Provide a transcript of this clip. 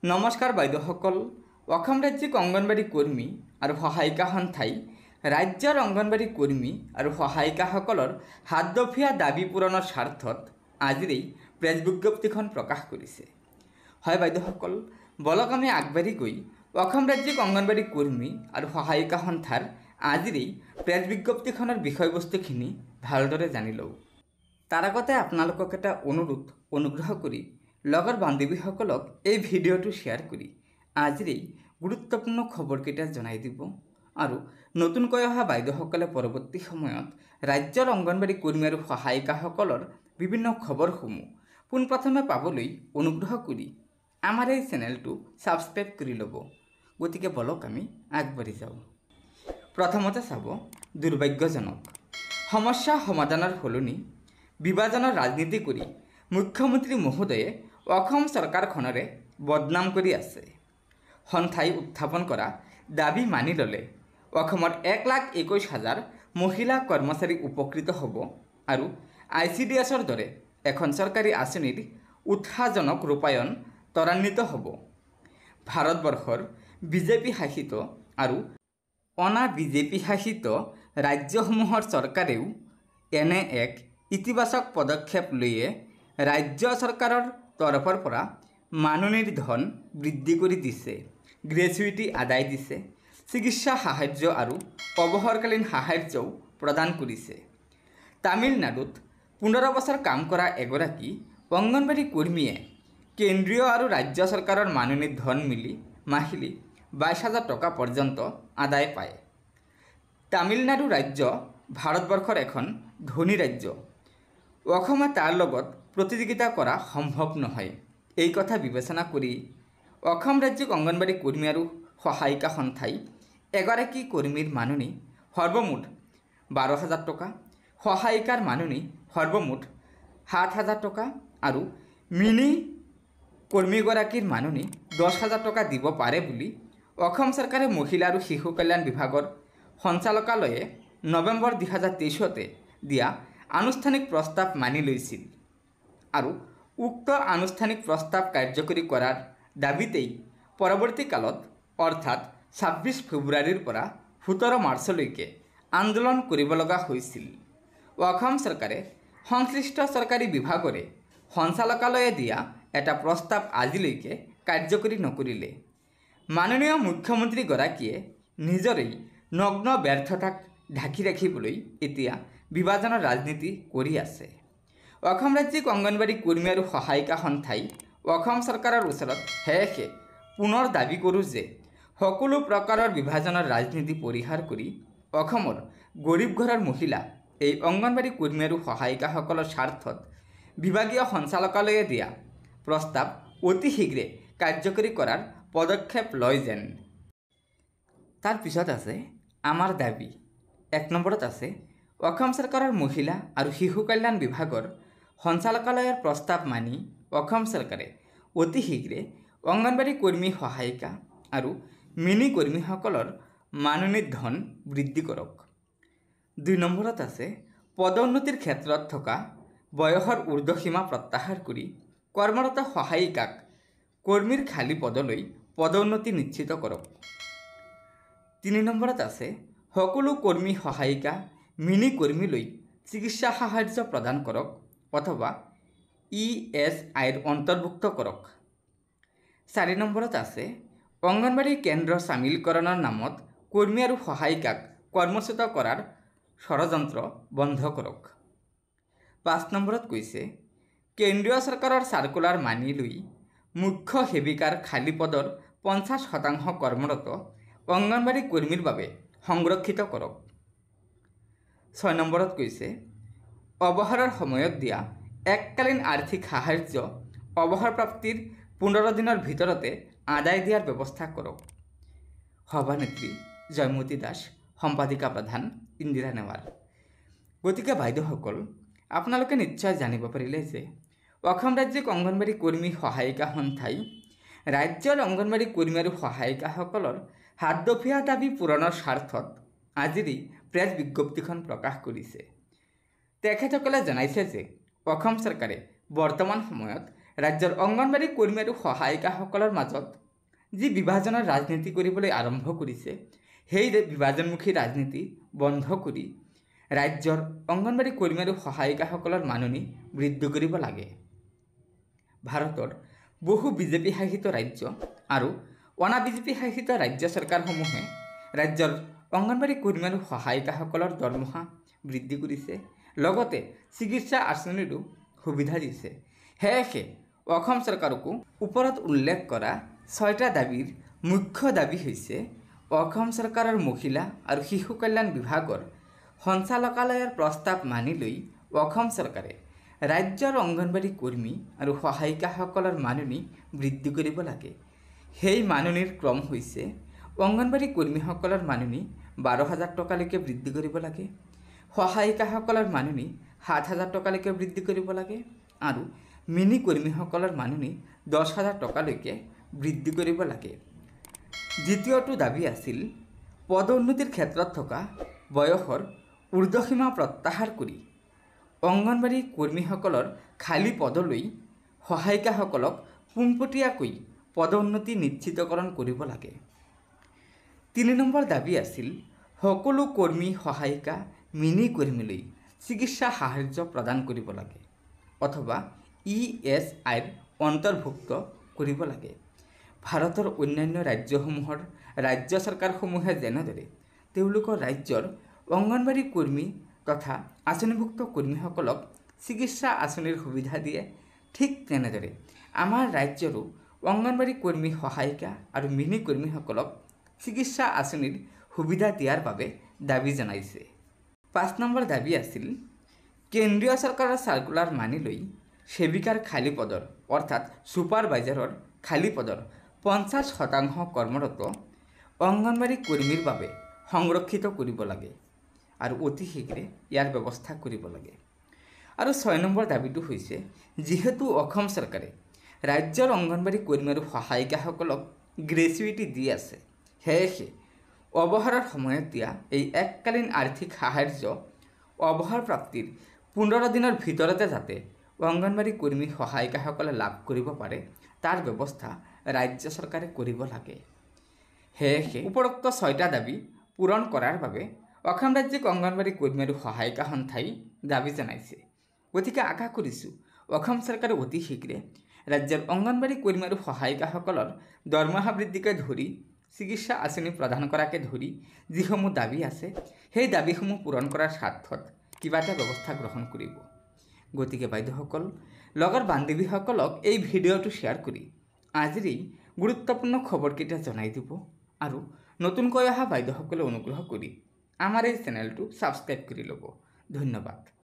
নমস্কাৰ বাইদেউসকল। অসম ৰাজ্যিক অংগনবাড়ী কৰ্মী আৰু সহায়িকা সন্থাই ৰাজ্যৰ অংগনবাড়ী কৰ্মী আৰু সহায়িকাসকলৰ হাতদফীয়া দাবী পূৰণৰ স্বাৰ্থত আজিৰেই প্ৰেছ বিজ্ঞপ্তিখন প্ৰকাশ কৰিছে। হয় বাইদেউসকল, বলক আমি আগবাঢ়ি গৈ অসম ৰাজ্যিক অংগনবাড়ী কৰ্মী আৰু সহায়িকা সন্থাৰ আজিৰেই প্ৰেছ বিজ্ঞপ্তিখনৰ বিষয়বস্তুখিনি ভালদৰে জানি লওঁ। তাৰ আগতে আপোনালোকক এটা অনুগ্ৰহ কৰি লগৰ বান্ধৱীসকলক এই ভিডিঅ'টো শ্বেয়াৰ কৰি আজিৰেই গুৰুত্বপূৰ্ণ খবৰকেইটা জনাই দিব আৰু নতুনকৈ অহা বাইদেউসকলে পৰৱৰ্তী সময়ত ৰাজ্যৰ অংগনবাড়ী কৰ্মী আৰু সহায়িকাসকলৰ বিভিন্ন খবৰসমূহ পোনপ্ৰথমে পাবলৈ অনুগ্ৰহ কৰি আমাৰ এই চেনেলটো ছাবস্ক্ৰাইব কৰি ল'ব। গতিকে বলক আমি আগবাঢ়ি যাওঁ। প্ৰথমতে চাব, দুৰ্ভাগ্যজনক সমস্যা সমাধানৰ সলনি বিভাজনৰ ৰাজনীতি কৰি মুখ্যমন্ত্ৰী মহোদয়ে অসম চৰকাৰখনৰে বদনাম কৰি আছে। সন্থাই উত্থাপন কৰা দাবী মানি ল'লে অসমৰ 1,21,000 মহিলা কৰ্মচাৰী উপকৃত হ'ব আৰু ICDSৰ দৰে এখন চৰকাৰী আঁচনিৰ উৎসাহজনক ৰূপায়ণ ত্বৰান্বিত হ'ব। ভাৰতবৰ্ষৰ বিজেপি শাসিত আৰু অনা বিজেপি শাসিত ৰাজ্যসমূহৰ চৰকাৰেও এনে এক ইতিবাচক পদক্ষেপ লৈয়ে ৰাজ্য চৰকাৰৰ তৰফৰ পৰা মাননিৰ ধন বৃদ্ধি কৰি দিছে, গ্ৰেচুইটি আদায় দিছে, চিকিৎসা সাহায্য আৰু অৱসৰকালীন সাহায্যও প্ৰদান কৰিছে। তামিলনাডুত 15 বছৰ কাম কৰা এগৰাকী অংগনবাড়ী কৰ্মীয়ে কেন্দ্ৰীয় আৰু ৰাজ্য চৰকাৰৰ মাননিৰ ধন মিলি মাহিলী 22,000 টকা পৰ্যন্ত আদায় পায়। তামিলনাডু ৰাজ্য ভাৰতবৰ্ষৰ এখন ধনী ৰাজ্য। অসমে তাৰ লগত প্ৰতিযোগিতা কৰা সম্ভৱ নহয়। এই কথা বিবেচনা কৰি অসম ৰাজ্যিক অংগনবাড়ী কৰ্মী আৰু সহায়িকা সন্থাই এগৰাকী কৰ্মীৰ মাননি সৰ্বমুঠ 12,000 টকা, সহায়িকাৰ মাননি সৰ্বমুঠ 7,000 টকা আৰু মিনি কৰ্মীগৰাকীৰ মাননি 10,000 টকা দিব পাৰে বুলি অসম চৰকাৰে মহিলা আৰু শিশু কল্যাণ বিভাগৰ সঞ্চালকালয়ে নৱেম্বৰ 2023 দিয়া আনুষ্ঠানিক প্ৰস্তাৱ মানি লৈছিল আৰু উক্ত আনুষ্ঠানিক প্ৰস্তাৱ কাৰ্যকৰী কৰাৰ দাবীতেই পৰৱৰ্তী কালত অৰ্থাৎ 26 ফেব্ৰুৱাৰীৰ পৰা 17 মাৰ্চলৈকে আন্দোলন কৰিব লগা হৈছিল। অসম চৰকাৰে সংশ্লিষ্ট চৰকাৰী বিভাগৰে সঞ্চালকালয়ে দিয়া এটা প্ৰস্তাৱ আজিলৈকে কাৰ্যকৰী নকৰিলে। মাননীয় মুখ্যমন্ত্ৰীগৰাকীয়ে নিজৰেই নগ্ন ব্যৰ্থতাক ঢাকি ৰাখিবলৈ এতিয়া বিভাজনৰ ৰাজনীতি কৰি আছে। অসম ৰাজ্যিক অংগনবাড়ী কৰ্মী আৰু সহায়িকা সন্থাই অসম চৰকাৰৰ ওচৰত সেয়েহে পুনৰ দাবী কৰোঁ যে সকলো প্ৰকাৰৰ বিভাজনৰ ৰাজনীতি পৰিহাৰ কৰি অসমৰ গৰীব ঘৰৰ মহিলা এই অংগনবাড়ী কৰ্মী আৰু সহায়িকাসকলৰ স্বাৰ্থত বিভাগীয় সঞ্চালকালয়ে দিয়া প্ৰস্তাৱ অতি শীঘ্ৰে কাৰ্যকৰী কৰাৰ পদক্ষেপ লয় যেন। তাৰ পিছত আছে আমাৰ দাবী। 1 নম্বৰত আছে অসম চৰকাৰৰ মহিলা আৰু শিশু কল্যাণ বিভাগৰ সঞ্চালকালয়ৰ প্ৰস্তাৱ মানি অসম চৰকাৰে অতি শীঘ্ৰে অংগনবাড়ী কৰ্মী সহায়িকা আৰু মিনি কৰ্মীসকলৰ মাননিৰ ধন বৃদ্ধি কৰক। 2 নম্বৰত আছে পদোন্নতিৰ ক্ষেত্ৰত থকা বয়সৰ ঊৰ্ধ্বসীমা প্ৰত্যাহাৰ কৰি কৰ্মৰত সহায়িকাক কৰ্মীৰ খালী পদলৈ পদোন্নতি নিশ্চিত কৰক। 3 নম্বৰত আছে সকলো কৰ্মী সহায়িকা মিনি কৰ্মীলৈ চিকিৎসা সাহায্য প্ৰদান কৰক অথবা ESIৰ অন্তৰ্ভুক্ত কৰক। 4 নম্বৰত আছে অংগনবাড়ী কেন্দ্ৰ চামিলকৰণৰ নামত কৰ্মী আৰু সহায়িকাক কৰ্মচ্যুত কৰাৰ ষড়যন্ত্ৰ বন্ধ কৰক। 5 নম্বৰত কৈছে কেন্দ্ৰীয় চৰকাৰৰ চাৰ্কুলাৰ মানি লৈ মুখ্য সেৱিকাৰ খালী পদৰ 50% কৰ্মৰত অংগনবাড়ী কৰ্মীৰ বাবে সংৰক্ষিত কৰক। 6 নম্বৰত কৈছে অৱসৰৰ সময়ত দিয়া এককালীন আৰ্থিক সাহায্য অৱসৰপ্ৰাপ্তিৰ 15 দিনৰ ভিতৰতে আদায় দিয়াৰ ব্যৱস্থা কৰক। সভানেত্ৰী জয়মতী দাস, সম্পাদিকা প্ৰধান ইন্দিৰা নেৱাৰ। গতিকে বাইদেউসকল, আপোনালোকে নিশ্চয় জানিব পাৰিলে যে অসম ৰাজ্যিক অংগনবাড়ী কৰ্মী সহায়িকা সন্থাই ৰাজ্যৰ অংগনবাড়ী কৰ্মী আৰু সহায়িকাসকলৰ হাতদফীয়া দাবী পূৰণৰ স্বাৰ্থত আজিৰেই প্ৰেছ বিজ্ঞপ্তিখন প্ৰকাশ কৰিছে। তেখেতসকলে জনাইছে যে অসম চৰকাৰে বৰ্তমান সময়ত ৰাজ্যৰ অংগনবাড়ী কৰ্মী আৰু সহায়িকাসকলৰ মাজত যি বিভাজনৰ ৰাজনীতি কৰিবলৈ আৰম্ভ কৰিছে সেই বিভাজনমুখী ৰাজনীতি বন্ধ কৰি ৰাজ্যৰ অংগনবাড়ী কৰ্মী আৰু সহায়িকাসকলৰ মাননি বৃদ্ধি কৰিব লাগে। ভাৰতৰ বহু বিজেপি শাসিত ৰাজ্য আৰু অনা বিজেপি শাসিত ৰাজ্য চৰকাৰসমূহে ৰাজ্যৰ অংগনবাড়ী কৰ্মী আৰু সহায়িকাসকলৰ দৰমহা বৃদ্ধি কৰিছে, লগতে চিকিৎসা আঁচনিৰো সুবিধা দিছে। সেয়েহে অসম চৰকাৰকো ওপৰত উল্লেখ কৰা 6টা দাবীৰ মুখ্য দাবী হৈছে অসম চৰকাৰৰ মহিলা আৰু শিশু কল্যাণ বিভাগৰ সঞ্চালকালয়ৰ প্ৰস্তাৱ মানি লৈ অসম চৰকাৰে ৰাজ্যৰ অংগনবাড়ী কৰ্মী আৰু সহায়িকাসকলৰ মাননি বৃদ্ধি কৰিব লাগে। সেই মাননিৰ ক্ৰম হৈছে অংগনবাড়ী কৰ্মীসকলৰ মাননি 12,000 টকালৈকে বৃদ্ধি কৰিব লাগে, সহায়িকাসকলৰ মাননি 7,000 টকালৈকে বৃদ্ধি কৰিব লাগে আৰু মিনি কৰ্মীসকলৰ মাননি 10,000 টকালৈকে বৃদ্ধি কৰিব লাগে। দ্বিতীয়টো দাবী আছিল পদোন্নতিৰ ক্ষেত্ৰত থকা বয়সৰ ঊৰ্ধ্বসীমা প্ৰত্যাহাৰ কৰি অংগনবাড়ী কৰ্মীসকলৰ খালী পদলৈ সহায়িকাসকলক পোনপটীয়াকৈ পদোন্নতি নিশ্চিতকৰণ কৰিব লাগে। 3 নম্বৰ দাবী আছিল সকলো কৰ্মী সহায়িকা মিনি কৰ্মীলৈ চিকিৎসা সাহায্য প্ৰদান কৰিব লাগে অথবা ESIৰ অন্তৰ্ভুক্ত কৰিব লাগে। ভাৰতৰ অন্যান্য ৰাজ্যসমূহৰ ৰাজ্য চৰকাৰসমূহে যেনেদৰে তেওঁলোকৰ ৰাজ্যৰ অংগনবাড়ী কৰ্মী তথা আঁচনিভুক্ত কৰ্মীসকলক চিকিৎসা আঁচনিৰ সুবিধা দিয়ে, ঠিক তেনেদৰে আমাৰ ৰাজ্যৰো অংগনবাড়ী কৰ্মী সহায়িকা আৰু মিনি কৰ্মীসকলক চিকিৎসা আঁচনিৰ সুবিধা দিয়াৰ বাবে দাবী জনাইছে। 5 নম্বৰ দাবী আছিল কেন্দ্ৰীয় চৰকাৰৰ চাৰ্কুলাৰ মানি লৈ সেৱিকাৰ খালী পদৰ অৰ্থাৎ ছুপাৰভাইজাৰৰ খালী পদৰ 50% কৰ্মৰত অংগনবাড়ী কৰ্মীৰ বাবে সংৰক্ষিত কৰিব লাগে আৰু অতি শীঘ্ৰে ইয়াৰ ব্যৱস্থা কৰিব লাগে। আৰু 6 নম্বৰ দাবীটো হৈছে যিহেতু অসম চৰকাৰে ৰাজ্যৰ অংগনবাড়ী কৰ্মী আৰু সহায়িকাসকলক গ্ৰেচুইটি দি আছে, সেয়েহে অৱসৰৰ সময়ত দিয়া এই এককালীন আৰ্থিক সাহায্য অৱসৰ প্ৰাপ্তিৰ 15 দিনৰ ভিতৰতে যাতে অংগনবাড়ী কৰ্মী সহায়িকাসকলে লাভ কৰিব পাৰে তাৰ ব্যৱস্থা ৰাজ্য চৰকাৰে কৰিব লাগে। সেয়েহে উপৰোক্ত 6টা দাবী পূৰণ কৰাৰ বাবে অসম ৰাজ্যিক অংগনবাড়ী কৰ্মী আৰু সহায়িকা সন্থাই দাবী জনাইছে। গতিকে আশা কৰিছোঁ অসম চৰকাৰে অতি শীঘ্ৰে ৰাজ্যৰ অংগনবাড়ী কৰ্মী আৰু সহায়িকাসকলৰ দৰমহা বৃদ্ধিকে ধৰি চিকিৎসা আঁচনি প্ৰদান কৰাকে ধৰি যিসমূহ দাবী আছে সেই দাবীসমূহ পূৰণ কৰাৰ স্বাৰ্থত কিবা এটা ব্যৱস্থা গ্ৰহণ কৰিব। গতিকে বাইদেউসকল লগৰ বান্ধৱীসকলক এই ভিডিঅ'টো শ্বেয়াৰ কৰি আজিৰ এই গুৰুত্বপূৰ্ণ খবৰকেইটা জনাই দিব আৰু নতুনকৈ অহা বাইদেউসকলে অনুগ্ৰহ কৰি আমাৰ এই চেনেলটো ছাবস্ক্ৰাইব কৰি ল'ব। ধন্যবাদ।